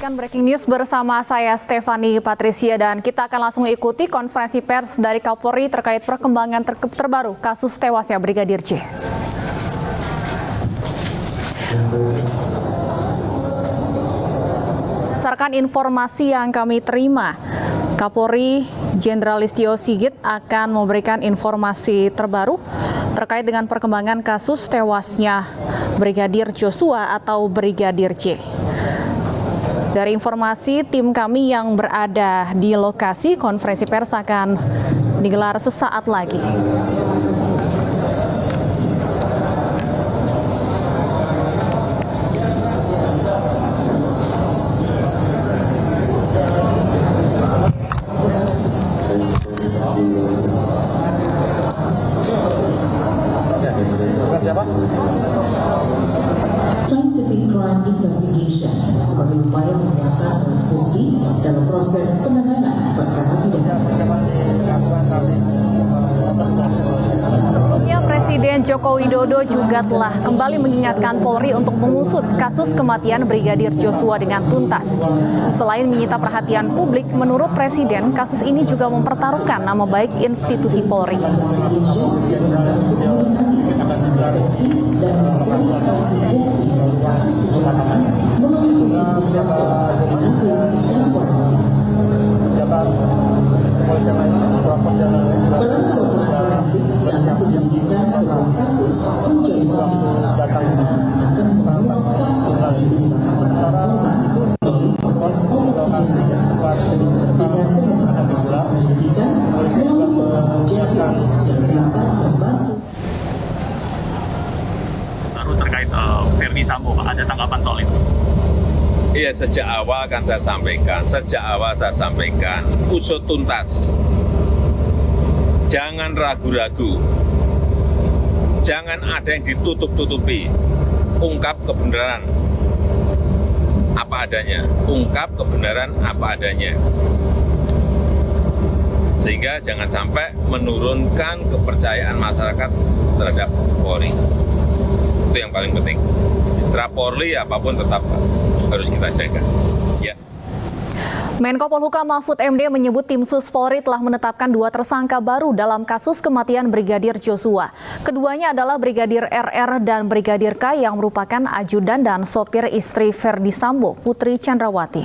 Menyaksikan breaking news bersama saya Stefani Patricia dan kita akan langsung ikuti konferensi pers dari Kapolri terkait perkembangan terbaru kasus tewasnya Brigadir J. Berdasarkan informasi yang kami terima, Kapolri Jenderal Listio Sigit akan memberikan informasi terbaru terkait dengan perkembangan kasus tewasnya Brigadir Joshua atau Brigadir J. Dari informasi tim kami yang berada di lokasi, konferensi pers akan digelar sesaat lagi. Scientific Crime Investigation sebagai upaya menguatkan bukti dalam proses penanganan perkara pidana. Sebelumnya Presiden Joko Widodo juga telah kembali mengingatkan Polri untuk mengusut kasus kematian Brigadir Joshua dengan tuntas. Selain menyita perhatian publik, menurut Presiden, kasus ini juga mempertaruhkan nama baik institusi Polri. Terkait Ferdi Sambo, Pak, ada tanggapan soal itu? Iya, sejak awal kan saya sampaikan, usut tuntas. Jangan ragu-ragu. Jangan ada yang ditutup-tutupi. Ungkap kebenaran apa adanya. Sehingga jangan sampai menurunkan kepercayaan masyarakat terhadap Polri. Itu yang paling penting. Citra Polri apapun tetap harus kita jaga. Ya. Menko Polhukam Mahfud MD menyebut tim Sus Polri telah menetapkan 2 tersangka baru dalam kasus kematian Brigadir Joshua. Keduanya adalah Brigadir RR dan Brigadir K yang merupakan ajudan dan sopir istri Ferdi Sambo, Putri Chandrawati.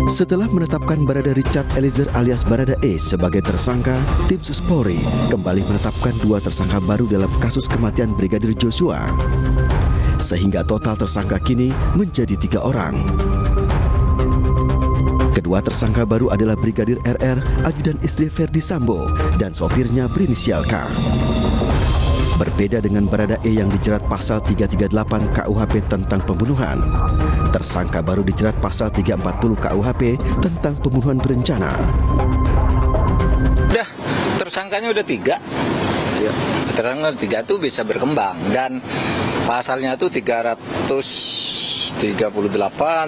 Setelah menetapkan Barada Richard Eliezer alias Barada E sebagai tersangka, tim Sus Polri kembali menetapkan 2 tersangka baru dalam kasus kematian Brigadir Joshua. Sehingga total tersangka kini menjadi 3 orang. Kedua tersangka baru adalah Brigadir RR, ajudan istri Ferdi Sambo, dan sopirnya berinisial K. Berbeda dengan Barada E yang dijerat pasal 338 KUHP tentang pembunuhan, tersangka baru dijerat pasal 340 KUHP tentang pembunuhan berencana. Udah, tersangkanya udah 3. Tersangka 3 itu bisa berkembang dan pasalnya itu 338,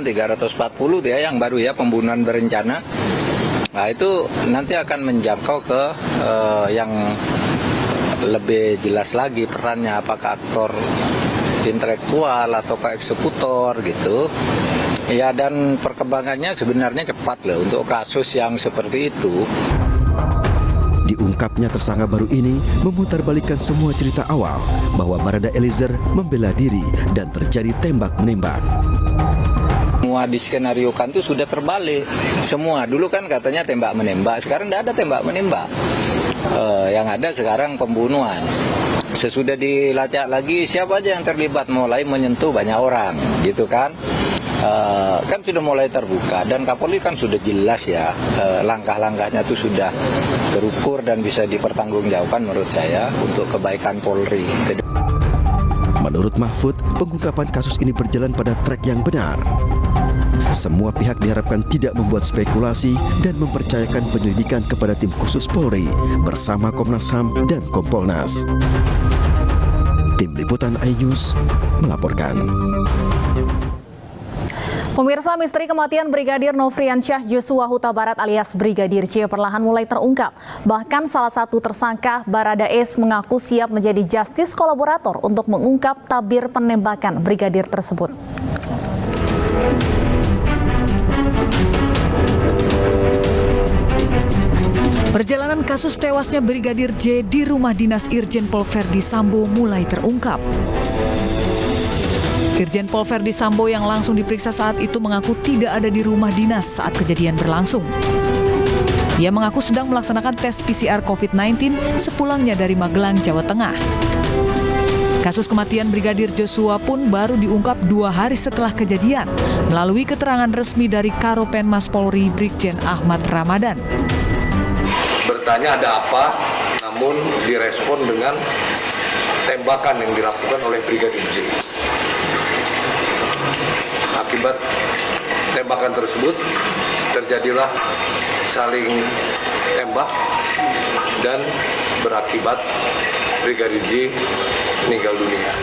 340 dia yang baru ya, pembunuhan berencana. Nah itu nanti akan menjangkau ke yang lebih jelas lagi perannya, apakah aktor intelektual atau eksekutor gitu. Ya, dan perkembangannya sebenarnya cepat loh untuk kasus yang seperti itu. Diungkapnya tersangka baru ini memutarbalikkan semua cerita awal bahwa Barada Eliezer membela diri dan terjadi tembak-menembak. Semua diskenariokan itu sudah terbalik. Semua dulu kan katanya tembak-menembak, sekarang tidak ada tembak-menembak. Yang ada sekarang pembunuhan. Sesudah dilacak lagi siapa aja yang terlibat, mulai menyentuh banyak orang gitu kan. Kan sudah mulai terbuka dan Kapolri kan sudah jelas ya, langkah-langkahnya itu sudah terukur dan bisa dipertanggungjawabkan menurut saya untuk kebaikan Polri. Menurut Mahfud, pengungkapan kasus ini berjalan pada trek yang benar. Semua pihak diharapkan tidak membuat spekulasi dan mempercayakan penyelidikan kepada tim khusus Polri bersama Komnas HAM dan Kompolnas. Tim Liputan iNews melaporkan. Pemirsa, misteri kematian Brigadir Nofriansyah Joshua Huta Barat alias Brigadir J perlahan mulai terungkap. Bahkan salah satu tersangka Baradae mengaku siap menjadi justice kolaborator untuk mengungkap tabir penembakan brigadir tersebut. Perjalanan kasus tewasnya Brigadir J di rumah dinas Irjen Pol Verdi Sambo mulai terungkap. Irjen Pol Verdi Sambo yang langsung diperiksa saat itu mengaku tidak ada di rumah dinas saat kejadian berlangsung. Ia mengaku sedang melaksanakan tes PCR COVID-19 sepulangnya dari Magelang, Jawa Tengah. Kasus kematian Brigadir Joshua pun baru diungkap 2 hari setelah kejadian melalui keterangan resmi dari Karopenmas Polri Brigjen Ahmad Ramadan. Bertanya ada apa, namun direspon dengan tembakan yang dilakukan oleh Brigadir J. Akibat tembakan tersebut terjadilah saling tembak dan berakibat Brigadir J meninggal dunia.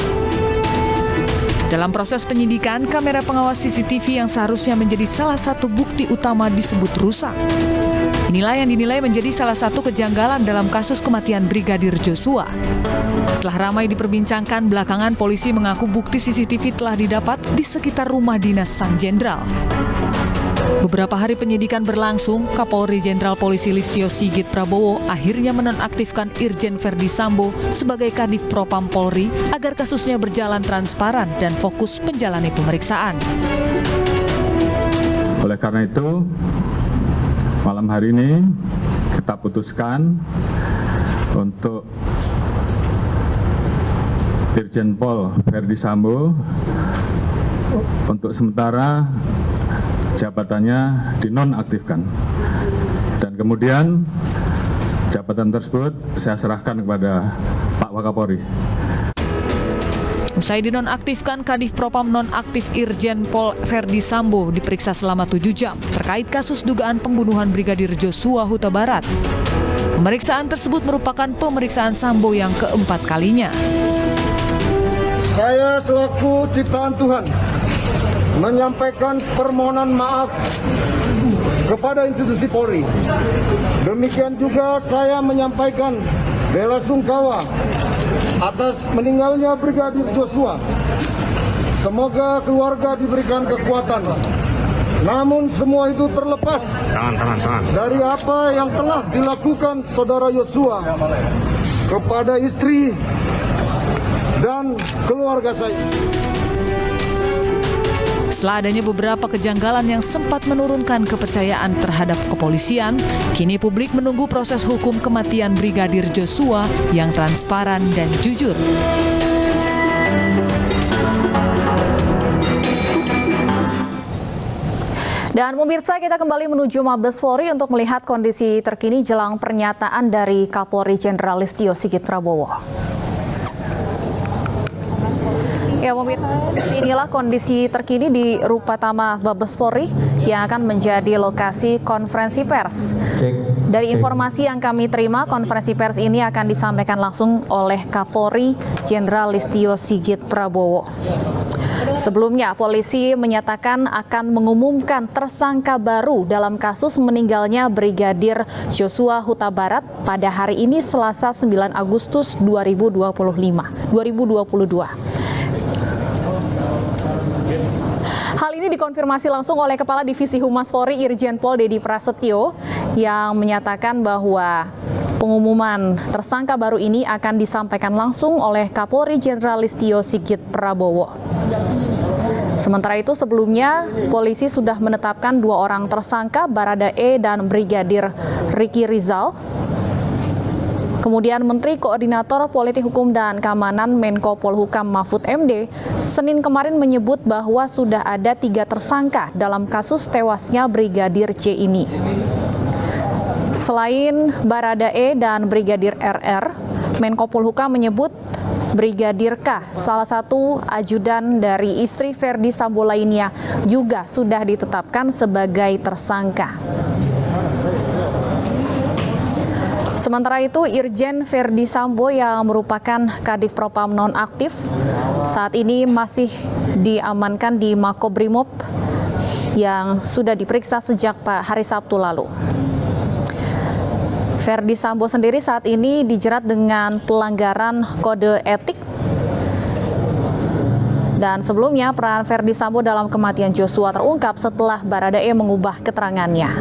Dalam proses penyidikan, kamera pengawas CCTV yang seharusnya menjadi salah satu bukti utama disebut rusak. Inilah yang dinilai menjadi salah satu kejanggalan dalam kasus kematian Brigadir Joshua. Setelah ramai diperbincangkan, belakangan polisi mengaku bukti CCTV telah didapat di sekitar rumah dinas Sang Jenderal. Beberapa hari penyidikan berlangsung, Kapolri Jenderal Polisi Listio Sigit Prabowo akhirnya menonaktifkan Irjen Verdi Sambo sebagai Kadif Propam Polri agar kasusnya berjalan transparan dan fokus menjalani pemeriksaan. Oleh karena itu, malam hari ini kita putuskan untuk Irjen Pol Verdi Sambo untuk sementara jabatannya dinonaktifkan, dan kemudian jabatan tersebut saya serahkan kepada Pak Wakapolri. Usai dinonaktifkan, Kadif Propam nonaktif Irjen Pol Verdi Sambo diperiksa selama 7 jam terkait kasus dugaan pembunuhan Brigadir Joshua Huta Barat. Pemeriksaan tersebut merupakan pemeriksaan Sambo yang keempat kalinya. Saya selaku ciptaan Tuhan menyampaikan permohonan maaf kepada institusi Polri. Demikian juga saya menyampaikan bela sungkawa atas meninggalnya Brigadir Joshua. Semoga keluarga diberikan kekuatan. Namun semua itu terlepas dari apa yang telah dilakukan saudara Joshua kepada istri dan keluarga saya. Setelah adanya beberapa kejanggalan yang sempat menurunkan kepercayaan terhadap kepolisian, kini publik menunggu proses hukum kematian Brigadir Joshua yang transparan dan jujur. Dan pemirsa, kita kembali menuju Mabes Polri untuk melihat kondisi terkini jelang pernyataan dari Kapolri Jenderal Listio Sigit Prabowo. Ya, pemirsa, inilah kondisi terkini di Rupatama Mabes Polri yang akan menjadi lokasi konferensi pers. Dari informasi yang kami terima, konferensi pers ini akan disampaikan langsung oleh Kapolri Jenderal Listio Sigit Prabowo. Sebelumnya, polisi menyatakan akan mengumumkan tersangka baru dalam kasus meninggalnya Brigadir Joshua Huta Barat pada hari ini Selasa 9 Agustus 2022. Hal ini dikonfirmasi langsung oleh Kepala Divisi Humas Polri Irjen Pol Dedi Prasetyo yang menyatakan bahwa pengumuman tersangka baru ini akan disampaikan langsung oleh Kapolri Jenderal Listio Sigit Prabowo. Sementara itu sebelumnya polisi sudah menetapkan 2 orang tersangka, Baradae dan Brigadir Ricky Rizal. Kemudian Menteri Koordinator Politik Hukum dan Keamanan Menko Polhukam Mahfud MD Senin kemarin menyebut bahwa sudah ada 3 tersangka dalam kasus tewasnya Brigadir J ini. Selain Baradae dan Brigadir RR, Menko Polhukam menyebut Brigadir K, salah satu ajudan dari istri Verdi Sambo lainnya, juga sudah ditetapkan sebagai tersangka. Sementara itu, Irjen Verdi Sambo yang merupakan Kadif Propam nonaktif saat ini masih diamankan di Makobrimob yang sudah diperiksa sejak hari Sabtu lalu. Ferdi Sambo sendiri saat ini dijerat dengan pelanggaran kode etik. Dan sebelumnya peran Ferdi Sambo dalam kematian Joshua terungkap setelah Baradae mengubah keterangannya.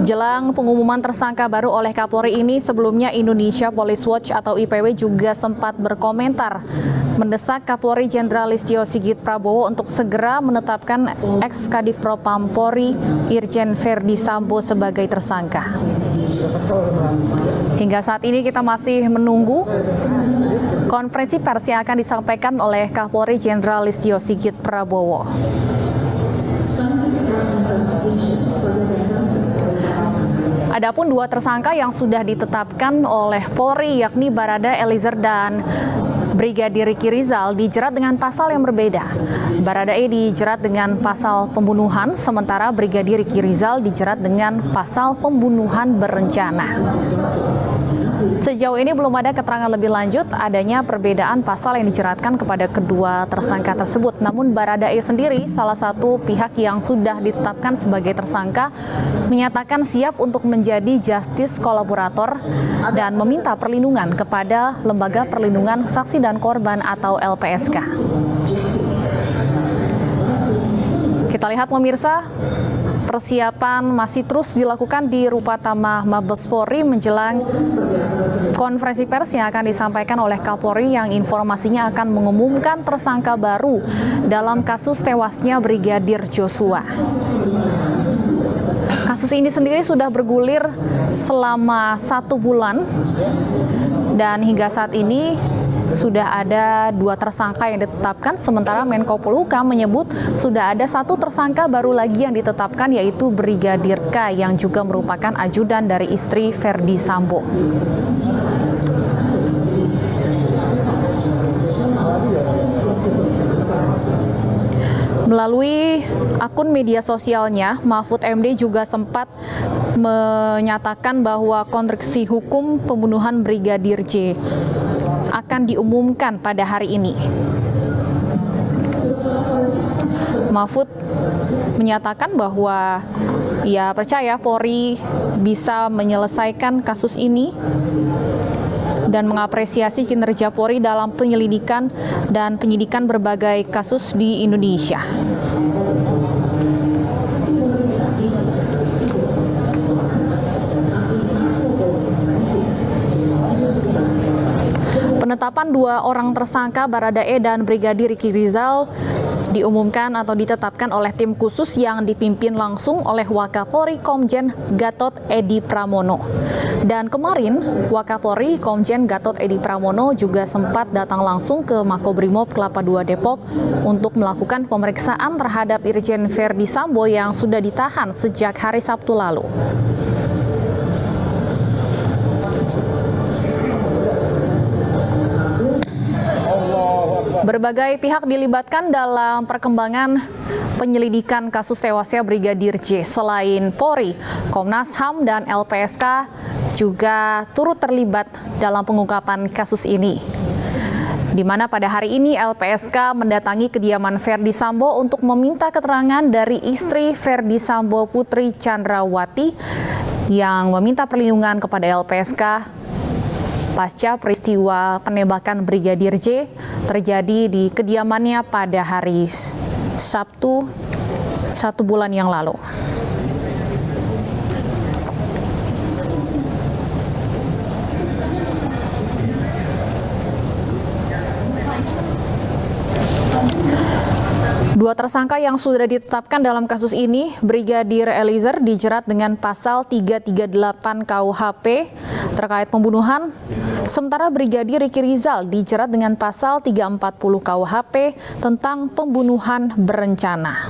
Jelang pengumuman tersangka baru oleh Kapolri ini, sebelumnya Indonesia Police Watch atau IPW juga sempat berkomentar mendesak Kapolri Jenderal Listio Sigit Prabowo untuk segera menetapkan ex-Kadif Propam Polri Irjen Ferdi Sambo sebagai tersangka. Hingga saat ini kita masih menunggu konferensi pers yang akan disampaikan oleh Kapolri Jenderal Listio Sigit Prabowo. Adapun dua tersangka yang sudah ditetapkan oleh Polri yakni Barada Eliezer dan Brigadir Ricky Rizal dijerat dengan pasal yang berbeda. Baradae dijerat dengan pasal pembunuhan, sementara Brigadir Ricky Rizal dijerat dengan pasal pembunuhan berencana. Sejauh ini belum ada keterangan lebih lanjut adanya perbedaan pasal yang dijeratkan kepada kedua tersangka tersebut. Namun Baradae sendiri, salah satu pihak yang sudah ditetapkan sebagai tersangka, menyatakan siap untuk menjadi justice kolaborator dan meminta perlindungan kepada Lembaga Perlindungan Saksi dan Korban atau LPSK. Kita lihat pemirsa, persiapan masih terus dilakukan di Rupatama Mabes Polri menjelang konferensi pers yang akan disampaikan oleh Kapolri yang informasinya akan mengumumkan tersangka baru dalam kasus tewasnya Brigadir Joshua. Kasus ini sendiri sudah bergulir selama 1 bulan dan hingga saat ini sudah ada 2 tersangka yang ditetapkan, sementara Menko Polhukam menyebut sudah ada 1 tersangka baru lagi yang ditetapkan, yaitu Brigadir K yang juga merupakan ajudan dari istri Ferdi Sambo. Melalui akun media sosialnya, Mahfud MD juga sempat menyatakan bahwa konstruksi hukum pembunuhan Brigadir J akan diumumkan pada hari ini. Mahfud menyatakan bahwa ia percaya Polri bisa menyelesaikan kasus ini dan mengapresiasi kinerja Polri dalam penyelidikan dan penyidikan berbagai kasus di Indonesia. Penetapan 2 orang tersangka Baradae dan Brigadir Ricky Rizal diumumkan atau ditetapkan oleh tim khusus yang dipimpin langsung oleh Wakapolri Komjen Gatot Edi Pramono. Dan kemarin Wakapolri Komjen Gatot Edi Pramono juga sempat datang langsung ke Makobrimob Kelapa II Depok untuk melakukan pemeriksaan terhadap Irjen Ferdi Sambo yang sudah ditahan sejak hari Sabtu lalu. Berbagai pihak dilibatkan dalam perkembangan penyelidikan kasus tewasnya Brigadir J. Selain Polri, Komnas HAM dan LPSK juga turut terlibat dalam pengungkapan kasus ini. Di mana pada hari ini LPSK mendatangi kediaman Ferdi Sambo untuk meminta keterangan dari istri Ferdi Sambo, Putri Chandrawati, yang meminta perlindungan kepada LPSK pasca peristiwa penembakan Brigadir J terjadi di kediamannya pada hari Sabtu 1 bulan yang lalu. Dua tersangka yang sudah ditetapkan dalam kasus ini, Brigadir Eliezer dijerat dengan pasal 338 KUHP terkait pembunuhan, sementara Brigadir Ricky Rizal dijerat dengan pasal 340 KUHP tentang pembunuhan berencana.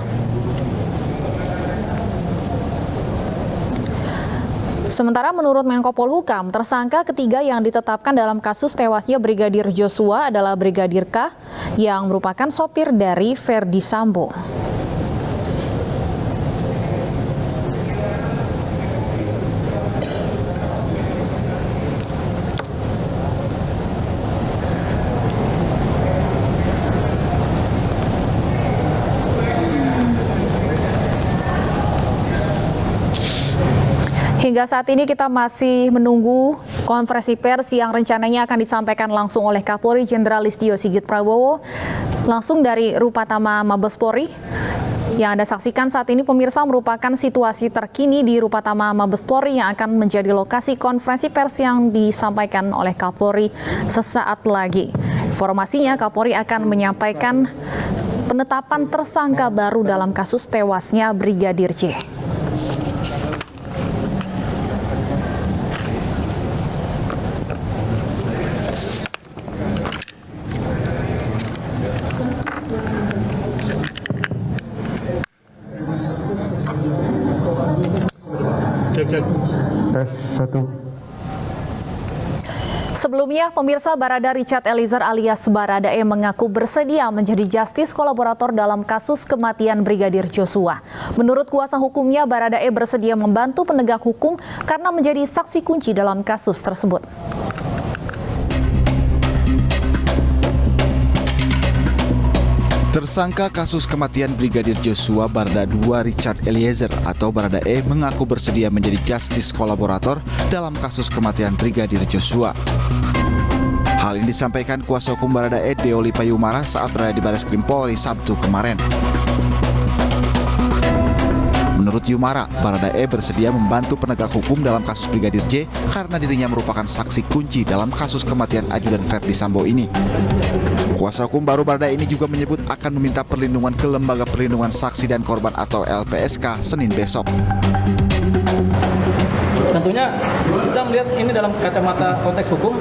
Sementara menurut Menko Polhukam, tersangka ketiga yang ditetapkan dalam kasus tewasnya Brigadir Joshua adalah Brigadir K yang merupakan sopir dari Ferdi Sambo. Hingga saat ini kita masih menunggu konferensi pers yang rencananya akan disampaikan langsung oleh Kapolri Jenderal Listio Sigit Prabowo langsung dari Rupatama Mabes Polri. Yang Anda saksikan saat ini pemirsa merupakan situasi terkini di Rupatama Mabes Polri yang akan menjadi lokasi konferensi pers yang disampaikan oleh Kapolri sesaat lagi. Informasinya Kapolri akan menyampaikan penetapan tersangka baru dalam kasus tewasnya Brigadir J. Sebelumnya, pemirsa, Barada Richard Eliezer alias Baradae mengaku bersedia menjadi justice kolaborator dalam kasus kematian Brigadir Joshua. Menurut kuasa hukumnya, Baradae bersedia membantu penegak hukum karena menjadi saksi kunci dalam kasus tersebut. Tersangka kasus kematian Brigadir Joshua Barada II Richard Eliezer atau Baradae mengaku bersedia menjadi justice kolaborator dalam kasus kematian Brigadir Joshua. Hal ini disampaikan kuasa hukum Baradae Deoli Payumara saat berada di Bareskrim Polri Sabtu kemarin. Menurut Yumara, Baradae bersedia membantu penegak hukum dalam kasus Brigadir J karena dirinya merupakan saksi kunci dalam kasus kematian ajudan Ferdi Sambo ini. Kuasa hukum baru Baradae ini juga menyebut akan meminta perlindungan ke Lembaga Perlindungan Saksi dan Korban atau LPSK Senin besok. Tentunya kita melihat ini dalam kacamata konteks hukum,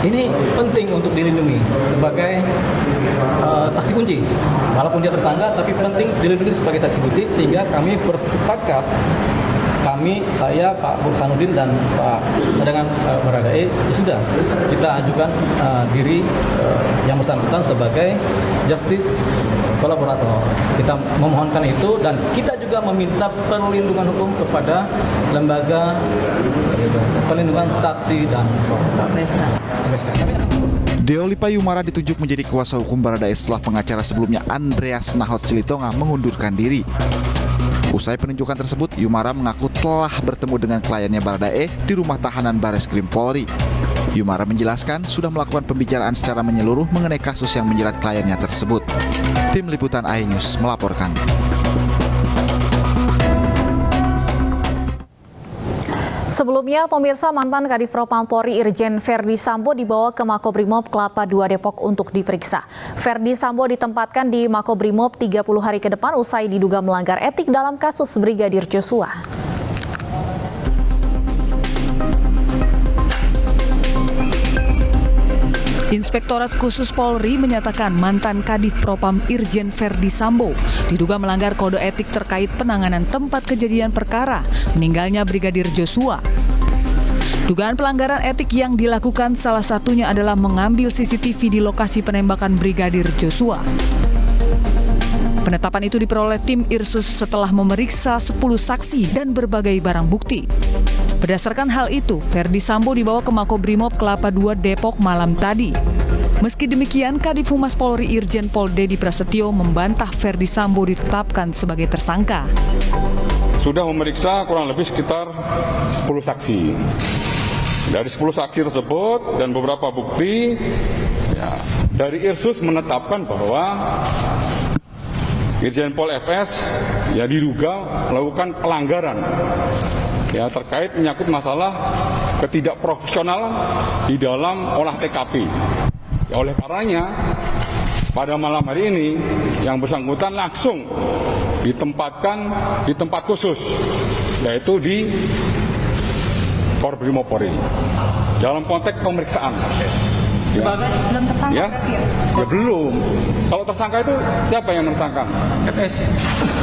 ini penting untuk dilindungi sebagai saksi kunci. Walaupun dia tersangka, tapi penting dilindungi sebagai saksi kunci, sehingga kami bersepakat, saya, Pak Burhanuddin dan Pak dengan Baradae, sudah kita ajukan diri yang bersangkutan sebagai justice kolaborator. Kita memohonkan itu dan kita juga meminta perlindungan hukum kepada lembaga perlindungan saksi dan korban. Deoli Payumara ditunjuk menjadi kuasa hukum Baradae setelah pengacara sebelumnya Andreas Nahot Silitonga mengundurkan diri. Usai penunjukan tersebut, Yumara mengaku telah bertemu dengan kliennya Baradae di rumah tahanan Bareskrim Polri. Yumara menjelaskan sudah melakukan pembicaraan secara menyeluruh mengenai kasus yang menjerat kliennya tersebut. Tim Liputan iNews melaporkan. Sebelumnya, pemirsa, mantan Kadif Propam Polri Irjen Ferdi Sambo dibawa ke Makobrimob Kelapa II Depok untuk diperiksa. Ferdi Sambo ditempatkan di Makobrimob 30 hari ke depan usai diduga melanggar etik dalam kasus Brigadir Joshua. Inspektorat Khusus Polri menyatakan mantan Kadif Propam Irjen Ferdi Sambo diduga melanggar kode etik terkait penanganan tempat kejadian perkara meninggalnya Brigadir Joshua. Dugaan pelanggaran etik yang dilakukan salah satunya adalah mengambil CCTV di lokasi penembakan Brigadir Joshua. Penetapan itu diperoleh tim Irsus setelah memeriksa 10 saksi dan berbagai barang bukti. Berdasarkan hal itu, Ferdi Sambo dibawa ke Makobrimob Kelapa II Depok malam tadi. Meski demikian, Kadif Humas Polri Irjen Pol Dedi Prasetyo membantah Ferdi Sambo ditetapkan sebagai tersangka. Sudah memeriksa kurang lebih sekitar 10 saksi. Dari 10 saksi tersebut dan beberapa bukti, dari Irsus menetapkan bahwa Irjen Pol FS diduga melakukan pelanggaran terkait menyangkut masalah ketidakprofesionalan di dalam olah TKP. Oleh karenanya, pada malam hari ini yang bersangkutan langsung ditempatkan di tempat khusus, yaitu di Korbrimop Polri dalam konteks pemeriksaan. Belum tersangka ya belum. Kalau tersangka itu siapa yang menersangka? FS.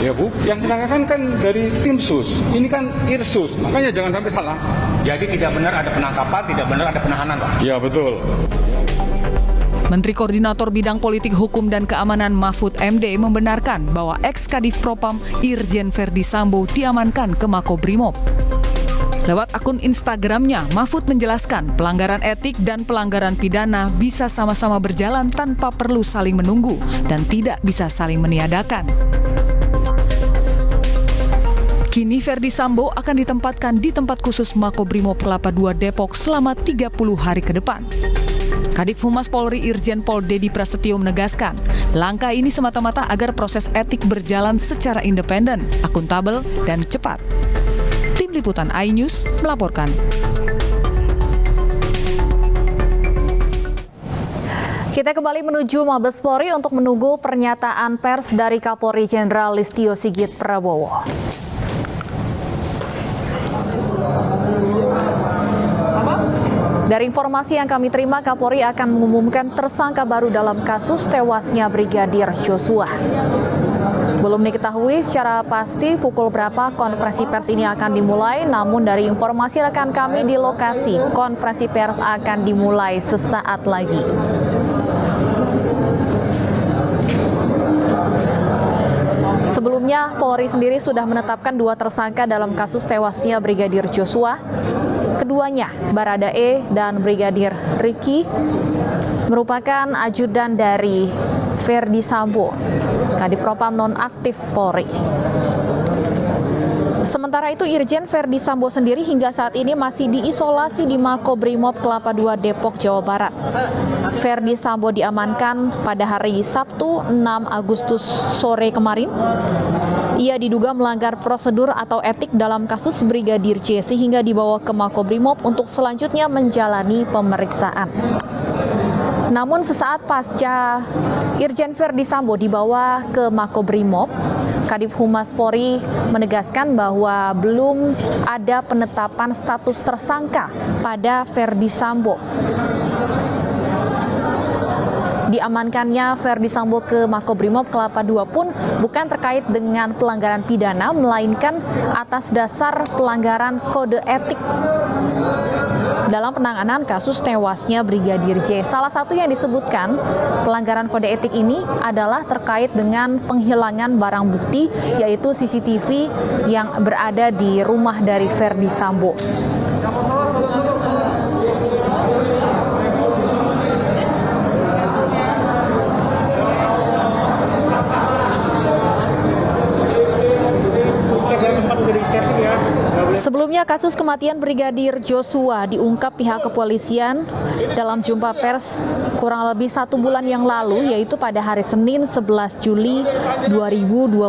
Ya Bu, yang tersangka kan dari tim sus. Ini kan Irsus, makanya jangan sampai salah. Jadi tidak benar ada penangkapan, tidak benar ada penahanan, Pak? Ya betul. Menteri Koordinator Bidang Politik Hukum dan Keamanan Mahfud MD membenarkan bahwa ex-Kadif Propam Irjen Ferdi Sambo diamankan ke Makobrimob. Lewat akun Instagramnya, Mahfud menjelaskan pelanggaran etik dan pelanggaran pidana bisa sama-sama berjalan tanpa perlu saling menunggu dan tidak bisa saling meniadakan. Kini Ferdi Sambo akan ditempatkan di tempat khusus Makobrimob Kelapa II Depok selama 30 hari ke depan. Kadif Humas Polri Irjen Pol Dedi Prasetyo menegaskan, langkah ini semata-mata agar proses etik berjalan secara independen, akuntabel, dan cepat. Tim Liputan iNews melaporkan. Kita kembali menuju Mabes Polri untuk menunggu pernyataan pers dari Kapolri Jenderal Listio Sigit Prabowo. Dari informasi yang kami terima, Kapolri akan mengumumkan tersangka baru dalam kasus tewasnya Brigadir Joshua. Belum diketahui secara pasti pukul berapa konferensi pers ini akan dimulai, namun dari informasi rekan kami di lokasi, konferensi pers akan dimulai sesaat lagi. Sebelumnya, Polri sendiri sudah menetapkan 2 tersangka dalam kasus tewasnya Brigadir Joshua. Keduanya, Baradae dan Brigadir Ricky, merupakan ajudan dari Ferdi Sambo, Kadif Propam nonaktif Polri. Sementara itu, Irjen Ferdi Sambo sendiri hingga saat ini masih diisolasi di Makobrimob Kelapa II Depok, Jawa Barat. Ferdi Sambo diamankan pada hari Sabtu 6 Agustus sore kemarin. Ia diduga melanggar prosedur atau etik dalam kasus Brigadir J sehingga dibawa ke Makobrimob untuk selanjutnya menjalani pemeriksaan. Namun sesaat pasca Irjen Ferdi Sambo dibawa ke Makobrimob, Kadif Humas Polri menegaskan bahwa belum ada penetapan status tersangka pada Ferdi Sambo. Diamankannya Ferdi Sambo ke Makobrimob Kelapa II pun bukan terkait dengan pelanggaran pidana, melainkan atas dasar pelanggaran kode etik dalam penanganan kasus tewasnya Brigadir J. Salah satu yang disebutkan pelanggaran kode etik ini adalah terkait dengan penghilangan barang bukti, yaitu CCTV yang berada di rumah dari Ferdi Sambo. Sebelumnya, kasus kematian Brigadir Joshua diungkap pihak kepolisian dalam jumpa pers kurang lebih 1 bulan yang lalu, yaitu pada hari Senin 11 Juli 2022.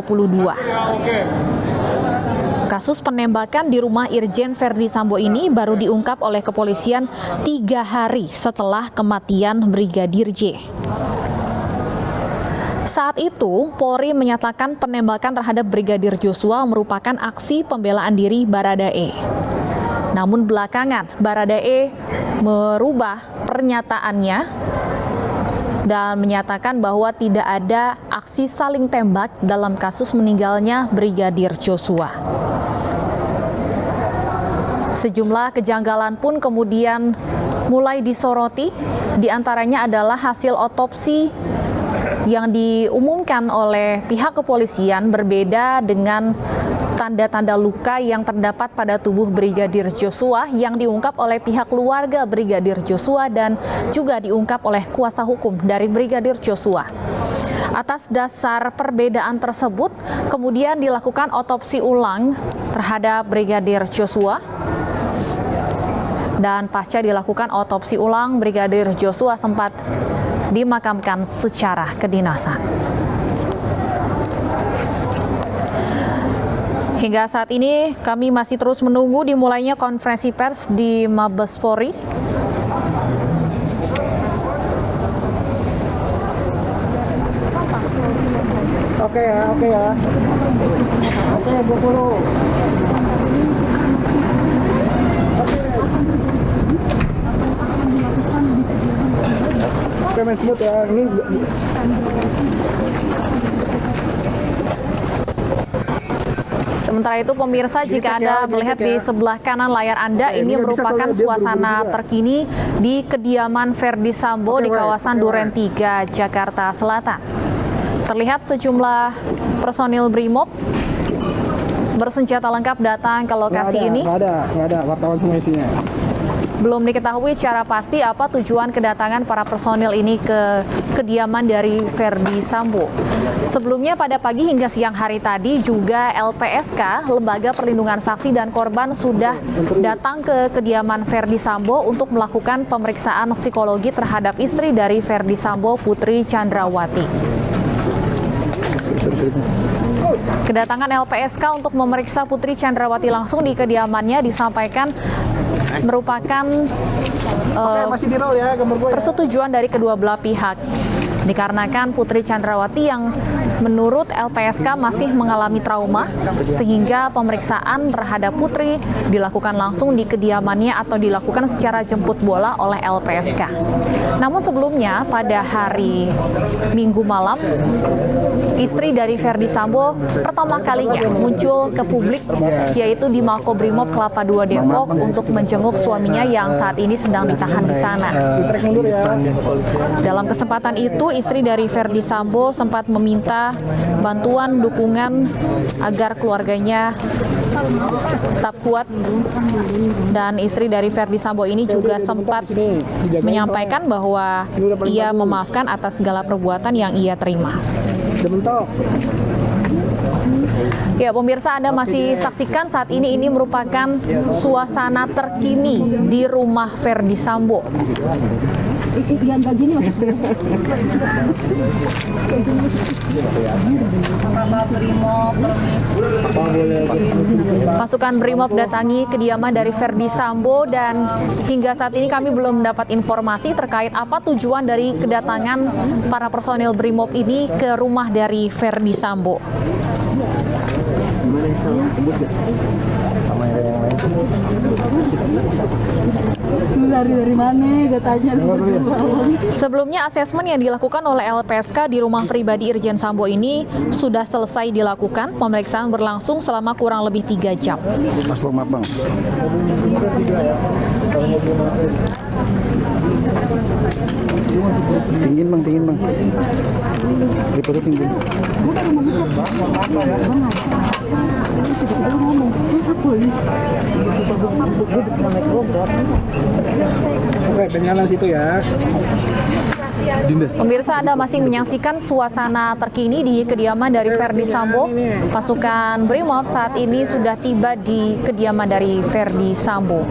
Kasus penembakan di rumah Irjen Ferdi Sambo ini baru diungkap oleh kepolisian 3 hari setelah kematian Brigadir J. Saat itu, Polri menyatakan penembakan terhadap Brigadir Joshua merupakan aksi pembelaan diri Baradae. Namun belakangan, Baradae merubah pernyataannya dan menyatakan bahwa tidak ada aksi saling tembak dalam kasus meninggalnya Brigadir Joshua. Sejumlah kejanggalan pun kemudian mulai disoroti, diantaranya adalah hasil otopsi yang diumumkan oleh pihak kepolisian berbeda dengan tanda-tanda luka yang terdapat pada tubuh Brigadir Joshua yang diungkap oleh pihak keluarga Brigadir Joshua dan juga diungkap oleh kuasa hukum dari Brigadir Joshua. Atas dasar perbedaan tersebut, kemudian dilakukan otopsi ulang terhadap Brigadir Joshua. Dan pasca dilakukan otopsi ulang, Brigadir Joshua sempat dimakamkan secara kedinasan. Hingga saat ini kami masih terus menunggu dimulainya konferensi pers di Mabes Polri. Oke ya. Oke, 20. Oke, main smooth ya. Ini Sementara itu pemirsa, jika Anda melihat di sebelah kanan layar Anda, ini merupakan suasana terkini di kediaman Ferdi Sambo di kawasan Duren 3, Jakarta Selatan. Terlihat sejumlah personil Brimob bersenjata lengkap datang ke lokasi ini. Nggak ada wartawan semua isinya. belum diketahui secara pasti apa tujuan kedatangan para personil ini ke kediaman dari Verdi Sambo. Sebelumnya pada pagi hingga siang hari tadi juga LPSK, Lembaga Perlindungan Saksi dan Korban, sudah datang ke kediaman Verdi Sambo untuk melakukan pemeriksaan psikologi terhadap istri dari Verdi Sambo, Putri Chandrawati. Kedatangan LPSK untuk memeriksa Putri Chandrawati langsung di kediamannya disampaikan merupakan persetujuan dari kedua belah pihak. Dikarenakan Putri Chandrawati yang menurut LPSK masih mengalami trauma, sehingga pemeriksaan terhadap Putri dilakukan langsung di kediamannya atau dilakukan secara jemput bola oleh LPSK. Namun sebelumnya pada hari Minggu malam, istri dari Verdi Sambo pertama kalinya muncul ke publik, yaitu di Makobrimob Kelapa II Depok untuk menjenguk suaminya yang saat ini sedang ditahan di sana. Dalam kesempatan itu, istri dari Verdi Sambo sempat meminta bantuan dukungan agar keluarganya tetap kuat, dan istri dari Verdi Sambo ini juga sempat menyampaikan bahwa ia memaafkan atas segala perbuatan yang ia terima. Ya, pemirsa, Anda masih saksikan saat ini merupakan suasana terkini di rumah Verdi Sambo. Pasukan Brimob datangi kediaman dari Verdi Sambo, dan hingga saat ini kami belum mendapat informasi terkait apa tujuan dari kedatangan para personil Brimob ini ke rumah dari Verdi Sambo. Dari mana katanya? Sebelumnya asesmen yang dilakukan oleh LPSK di rumah pribadi Irjen Sambo ini sudah selesai dilakukan. Pemeriksaan berlangsung selama kurang lebih 3 jam. Tinggi bang. Daripada tinggi. Oke, penyalaan situ ya. Pemirsa, Anda masih menyaksikan suasana terkini di kediaman dari Verdi Sambo. Pasukan Brimob saat ini sudah tiba di kediaman dari Verdi Sambo.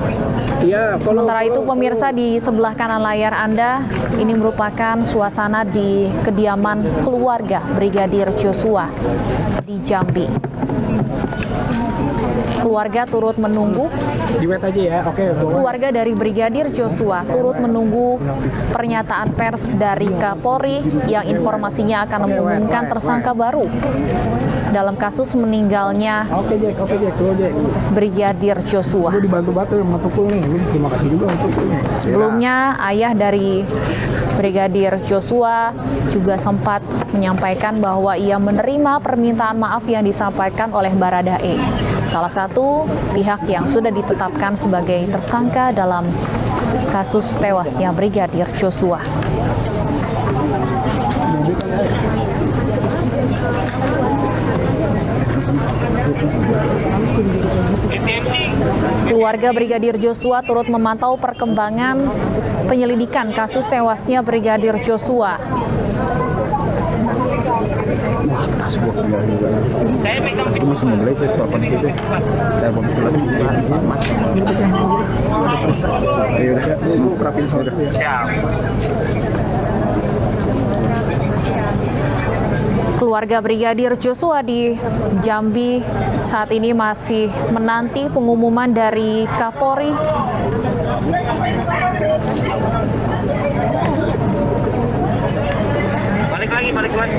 Sementara itu, pemirsa, di sebelah kanan layar Anda, ini merupakan suasana di kediaman keluarga Brigadir Joshua di Jambi. Keluarga turut menunggu. Keluarga dari Brigadir Joshua turut menunggu pernyataan pers dari Kapolri yang informasinya akan mengumumkan tersangka baru dalam kasus meninggalnya Brigadir Joshua. Sebelumnya, ayah dari Brigadir Joshua juga sempat menyampaikan bahwa ia menerima permintaan maaf yang disampaikan oleh Baradae, salah satu pihak yang sudah ditetapkan sebagai tersangka dalam kasus tewasnya Brigadir Joshua. Keluarga Brigadir Joshua turut memantau perkembangan penyelidikan kasus tewasnya Brigadir Joshua. Keluarga Brigadir Joshua di Jambi saat ini masih menanti pengumuman dari Kapolri. Balik lagi.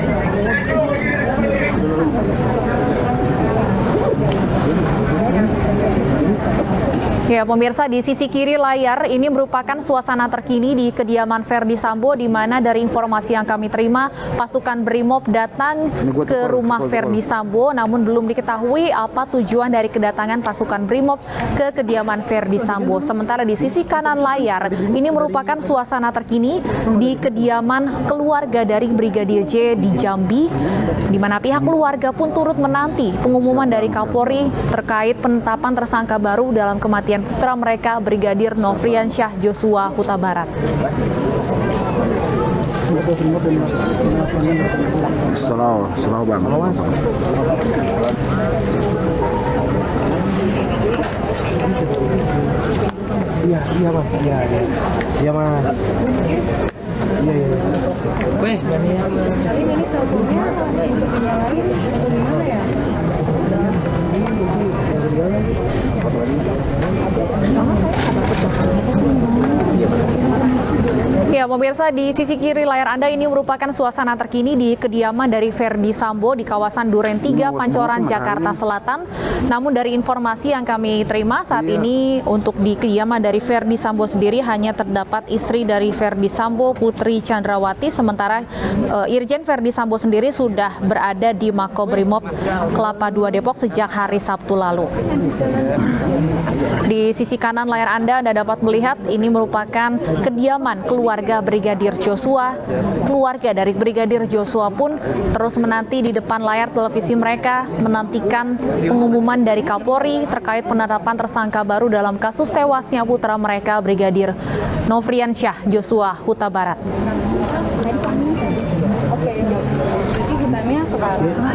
Ya, pemirsa, di sisi kiri layar ini merupakan suasana terkini di kediaman Verdi Sambo, di mana dari informasi yang kami terima, pasukan Brimob datang ke rumah Verdi Sambo, namun belum diketahui apa tujuan dari kedatangan pasukan Brimob ke kediaman Verdi Sambo. Sementara di sisi kanan layar ini merupakan suasana terkini di kediaman keluarga dari Brigadir J di Jambi, di mana pihak keluarga pun turut menanti pengumuman dari Kapolri terkait penetapan tersangka baru dalam kematian putra mereka Brigadir Nofriansyah Joshua Huta Barat. Selalu bang. Iya mas, iya mas. Iya. Weh. Ya, pemirsa, di sisi kiri layar Anda ini merupakan suasana terkini di kediaman dari Ferdi Sambo di kawasan Duren 3, Pancoran, Jakarta Selatan. Namun dari informasi yang kami terima saat ini untuk di kediaman dari Ferdi Sambo sendiri hanya terdapat istri dari Ferdi Sambo, Putri Chandrawati, sementara Irjen Ferdi Sambo sendiri sudah berada di Makobrimob Kelapa II Depok sejak hari Sabtu lalu. Di sisi kanan layar Anda dapat melihat ini merupakan kediaman keluarga Brigadir Joshua. Keluarga dari Brigadir Joshua pun terus menanti di depan layar televisi mereka menantikan pengumuman dari Kapolri terkait penetapan tersangka baru dalam kasus tewasnya putra mereka Brigadir Nofriansyah Joshua Huta Barat.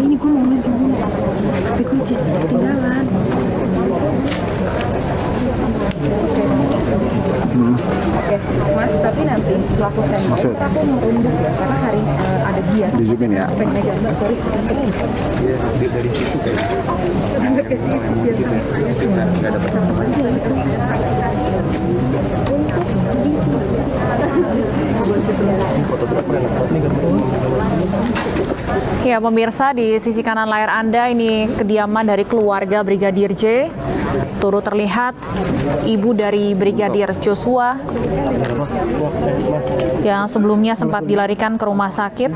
Ini gue mau ngasih bunga, tapi gue ketinggalan. Oke, Mas, tapi nanti setelah aku standby, aku mau unduh ya, karena hari ada dia. Di zoomin ya. Sorry. Dari situ nggak dapat. Ya, pemirsa, di sisi kanan layar Anda ini kediaman dari keluarga Brigadir J. Turut terlihat ibu dari Brigadir Joshua yang sebelumnya sempat dilarikan ke rumah sakit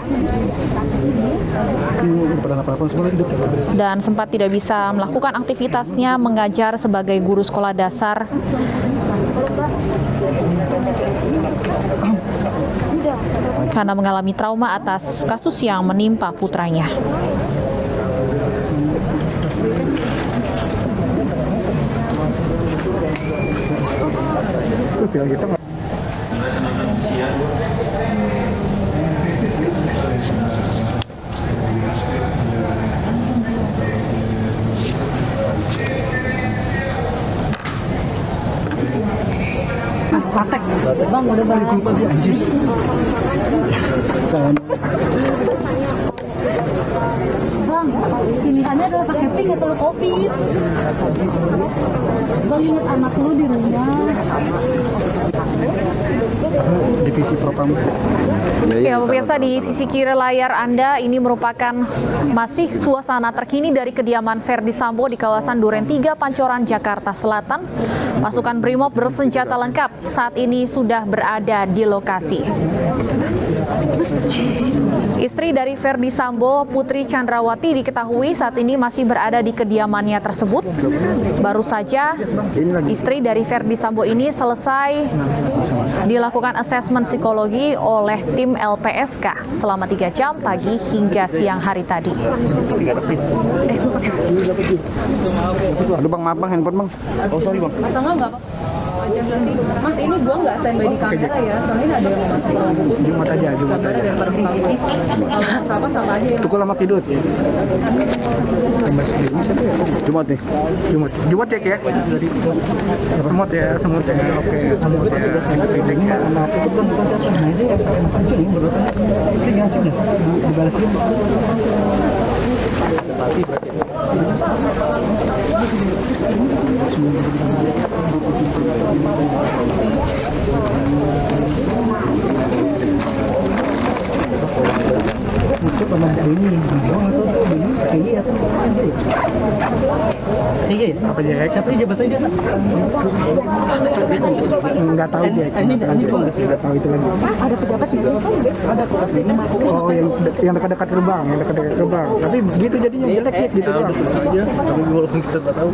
dan sempat tidak bisa melakukan aktivitasnya mengajar sebagai guru sekolah dasar. Karena mengalami trauma atas kasus yang menimpa putranya. Praktek. Bang, udah bang. Anjir. Jangan. Bang, pilihannya adalah pakai pink atau kopi. Bang, ingat anak lu di rumah. Divisi propam. Ya, pemirsa, di sisi kiri layar Anda ini merupakan masih suasana terkini dari kediaman Ferdi Sambo di kawasan Duren 3, Pancoran, Jakarta Selatan. Pasukan Brimob bersenjata lengkap saat ini sudah berada di lokasi. Istri dari Ferdi Sambo, Putri Chandrawati, diketahui saat ini masih berada di kediamannya tersebut. Baru saja istri dari Ferdi Sambo ini selesai dilakukan asesmen psikologi oleh tim LPSK selama 3 jam pagi hingga siang hari tadi. Aduh bang, maaf bang, handphone bang. Oh sorry bang. Atau enggak apa-apa. Mas, ini gua nggak standby di kamera ya, soalnya ada yang masuk ke buku. Jumat aja, Jumat Gambar aja. daripada ketahuan. Kalau sama aja ya. Tukul lama pidut. Jumat nih. Jumat cek ya. Semut ya. Oke, semut ya. Feedingnya anak itu kan bukan cacing. Nah ini enak aja nih berurutan. Ini ngacing ya. Dibalas gitu. Tapi itu pemain ini, ini ya iya, apa Jack? Siapa jabatannya dia? Nggak tahu Jack. Ini nggak tahu itu lagi. Ada pejabat di sini? Ada kelas ini. Oh, yang dekat-dekat gerbang, Tapi begitu jadinya jelek gitu doang. Saja. Tapi walaupun kita nggak tahu,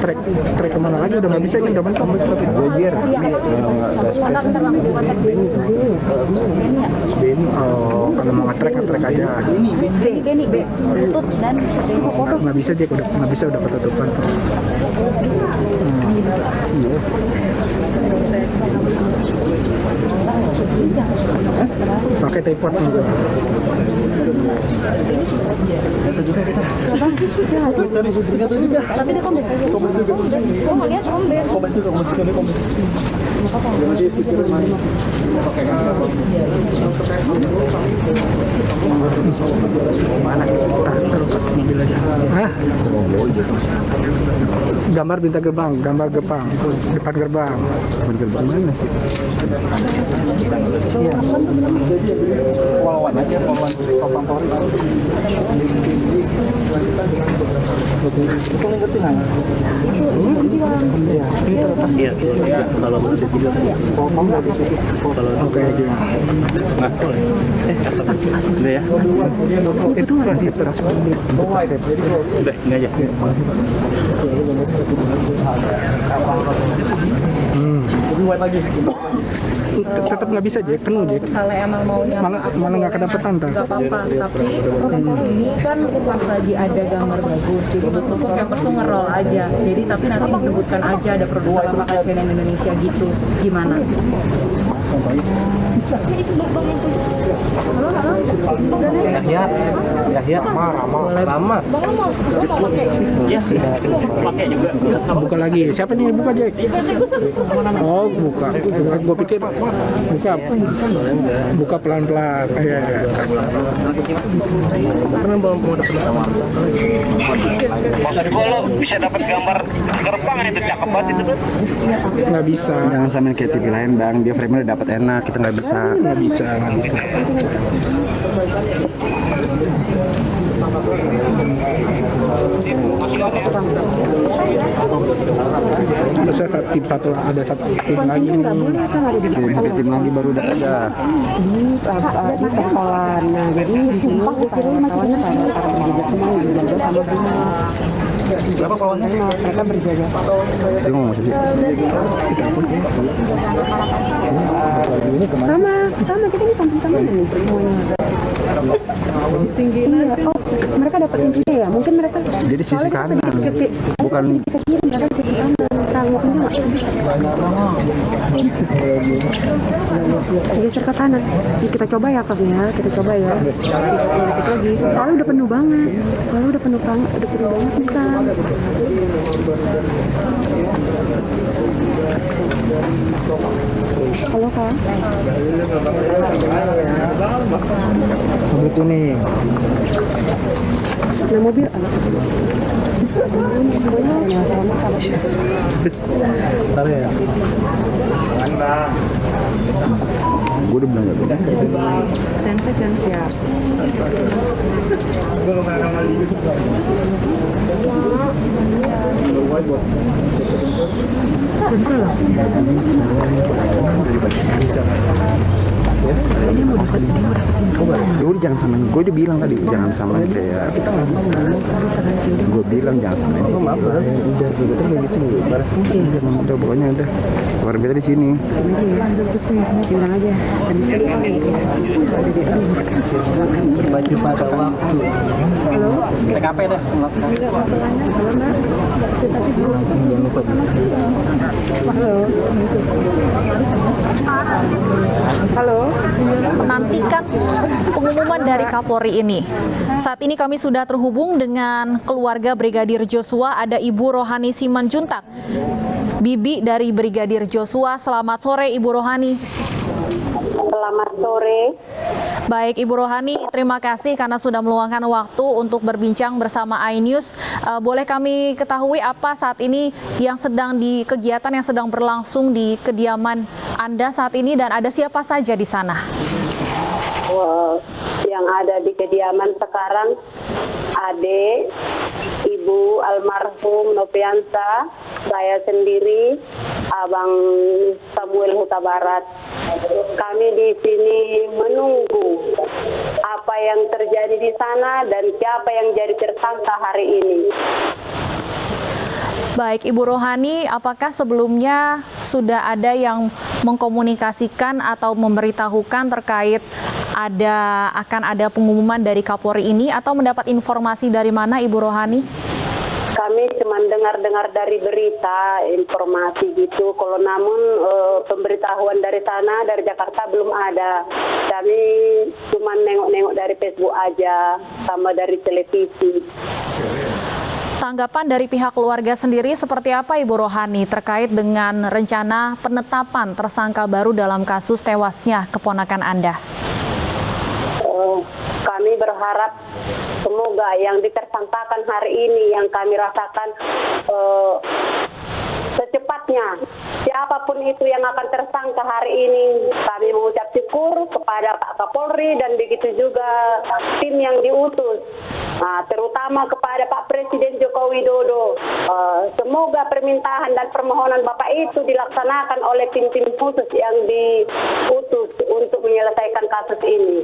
trek kemana lagi udah nggak bisa ini udah mentok. Tapi belajar. Oh, kalau mau nge-track aja. Benny, tutup dan Nggak bisa Jack, udah ketutupan. Pakai tripod juga. Tapi dia kombes juga. Oh, ngeliat kombes juga. Hah? Gambar bintang gerbang, gambar depan gerbang. Depan gerbang mana sih? Wawan aja, wawan Propam Polri. Itu ngerti nggak? Iya, ini terlepas. Iya, kalau mau di video tadi. Kalau oke gini. Nah, udah ya. Itu nanti terus. Udah, ini aja. Buat lagi. Tetap nggak bisa Jack, penuh Jack. Misalnya emang maunya Malah nggak kedapetan tuh. nggak apa-apa, tapi ini kan pas lagi ada gambar bagus, jadi maksudku camper tuh ngerol aja. Jadi tapi nanti disebutkan aja ada produser apakah CNN Indonesia gitu, gimana? Yahya, lama. Ya, pakai juga. Buka lagi. Siapa nih buka Jack? Oh, buka. Gue pikir buka pelan-pelan. Iya. Karena belum ada pengalaman. Kalau bisa dapat gambar gerbang itu cakep banget itu. Nggak bisa. Jangan samain kayak TV lain bang, dia frame-nya udah dapat enak, kita nggak bisa. Nggak bisa. Terusnya tim satu ada satu tim lagi nih. Tim lagi baru udah ada. Di persoalan. Nah, jadi di sini kawan-kawannya para penjaga semua dijaga sama Bima. Berapa kawannya? Mereka berjaga. Itu mau masuk. Sama kita ini sama-sama nih semuanya. Tinggi. Iya. Oh, mereka dapat intinya ya. Mungkin mereka. Jadi sisi kanan. Bukan. Kita kiri, mereka sisi kanan. Kalau enggak. Geser ke kanan. Ya, kita coba ya Kak ya. Kita coba ya. Dikit lagi. Soalnya udah penuh banget. Udah penuh banget nih Kak. Halo Kak. Mobil kuning. Nah mobil Bentar ya. Gue udah bilang ya. dan siap. Bisa loh. Ini mau sekali. Udah jangan samain. Gue udah bilang tadi jangan samain kayak. Gue bilang jangan samain. Oh maaf udah kayak gitu. Baras mungkin. Udah pokoknya udah. Keluar beta di sini. Bilang aja. Baju pada waktu. Halo. TKP dah. Halo Mbak. Jangan lupa. Halo. Menantikan pengumuman dari Kapolri ini. Saat ini kami sudah terhubung dengan keluarga Brigadir Joshua, ada Ibu Rohani Simanjuntak, bibi dari Brigadir Joshua. Selamat sore Ibu Rohani. Selamat sore. Baik Ibu Rohani, terima kasih karena sudah meluangkan waktu untuk berbincang bersama iNews. Boleh kami ketahui apa saat ini yang sedang kegiatan yang sedang berlangsung di kediaman Anda saat ini dan ada siapa saja di sana? Yang ada di kediaman sekarang Ade, Ibu almarhum Nopiansa, saya sendiri, Abang Samuel Huta Barat. Kami di sini menunggu apa yang terjadi di sana dan siapa yang jadi tersangka hari ini. Baik, Ibu Rohani, apakah sebelumnya sudah ada yang mengkomunikasikan atau memberitahukan terkait akan ada pengumuman dari Kapolri ini atau mendapat informasi dari mana Ibu Rohani? Kami kami cuma dengar-dengar dari berita, informasi gitu. Kalau namun pemberitahuan dari sana, dari Jakarta belum ada. Kami cuma nengok-nengok dari Facebook aja, sama dari televisi. Tanggapan dari pihak keluarga sendiri seperti apa Ibu Rohani terkait dengan rencana penetapan tersangka baru dalam kasus tewasnya keponakan Anda? Kami berharap semoga yang ditersangkakan hari ini yang kami rasakan secepatnya siapapun itu yang akan tersangka hari ini, kami mengucap syukur kepada Pak Kapolri dan begitu juga tim yang diutus, terutama kepada Pak Presiden Joko Widodo. Semoga permintaan dan permohonan Bapak itu dilaksanakan oleh tim-tim khusus yang diutus untuk menyelesaikan kasus ini.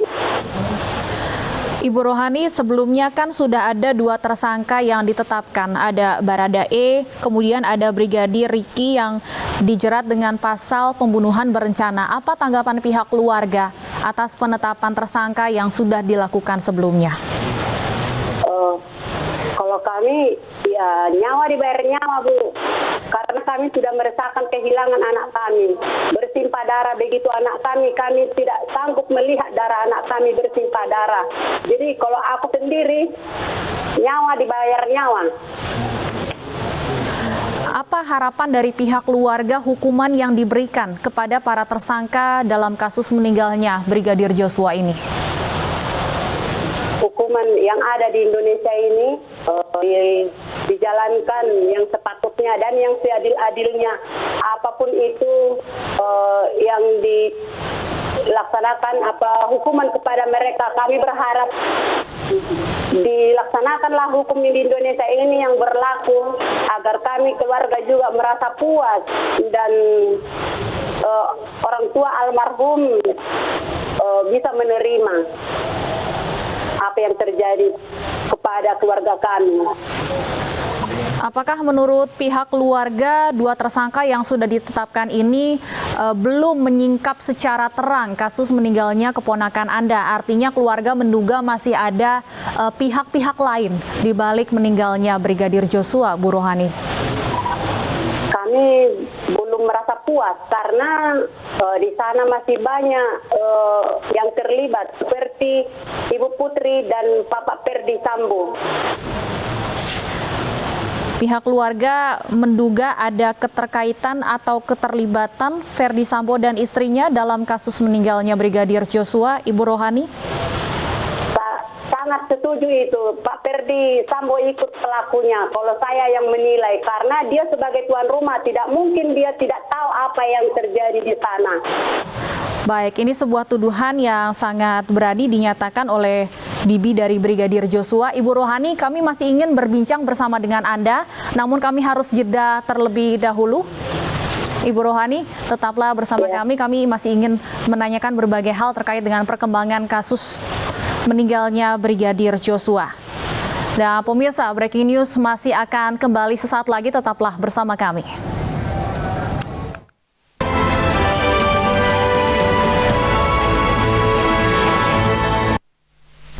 Ibu Rohani, sebelumnya kan sudah ada 2 tersangka yang ditetapkan. Ada Baradae, kemudian ada Brigadir Riki yang dijerat dengan pasal pembunuhan berencana. Apa tanggapan pihak keluarga atas penetapan tersangka yang sudah dilakukan sebelumnya? Kalau kami, ya nyawa dibayar nyawa, Bu. Karena kami sudah merasakan kehilangan anak kami. Bersimpah darah begitu anak kami tidak sanggup melihat darah anak kami bersimpah darah. Jadi kalau aku sendiri, nyawa dibayar nyawa. Apa harapan dari pihak keluarga hukuman yang diberikan kepada para tersangka dalam kasus meninggalnya Brigadir Joshua ini? Hukuman yang ada di Indonesia ini dijalankan yang sepatutnya dan yang seadil-adilnya. Apapun itu yang dilaksanakan hukuman kepada mereka, kami berharap dilaksanakanlah hukum di Indonesia ini yang berlaku agar kami keluarga juga merasa puas dan orang tua almarhum bisa menerima apa yang terjadi kepada keluarga kami. Apakah menurut pihak keluarga 2 tersangka yang sudah ditetapkan ini belum menyingkap secara terang kasus meninggalnya keponakan Anda? Artinya keluarga menduga masih ada pihak-pihak lain di balik meninggalnya Brigadir Joshua, Bu Rohani. Kami belum merasa puas karena di sana masih banyak yang terlibat seperti Ibu Putri dan Bapak Ferdi Sambo. Pihak keluarga menduga ada keterkaitan atau keterlibatan Ferdi Sambo dan istrinya dalam kasus meninggalnya Brigadir Joshua, Ibu Rohani? Sangat setuju itu. Pak Ferdi Sambo ikut pelakunya. Kalau saya yang menilai, karena dia sebagai tuan rumah, tidak mungkin dia tidak tahu apa yang terjadi di sana. Baik, ini sebuah tuduhan yang sangat berani dinyatakan oleh bibi dari Brigadir Joshua. Ibu Rohani, kami masih ingin berbincang bersama dengan Anda, namun kami harus jeda terlebih dahulu. Ibu Rohani, tetaplah bersama kami. Kami masih ingin menanyakan berbagai hal terkait dengan perkembangan kasus meninggalnya Brigadir Joshua. Dan pemirsa, breaking news masih akan kembali sesaat lagi, tetaplah bersama kami.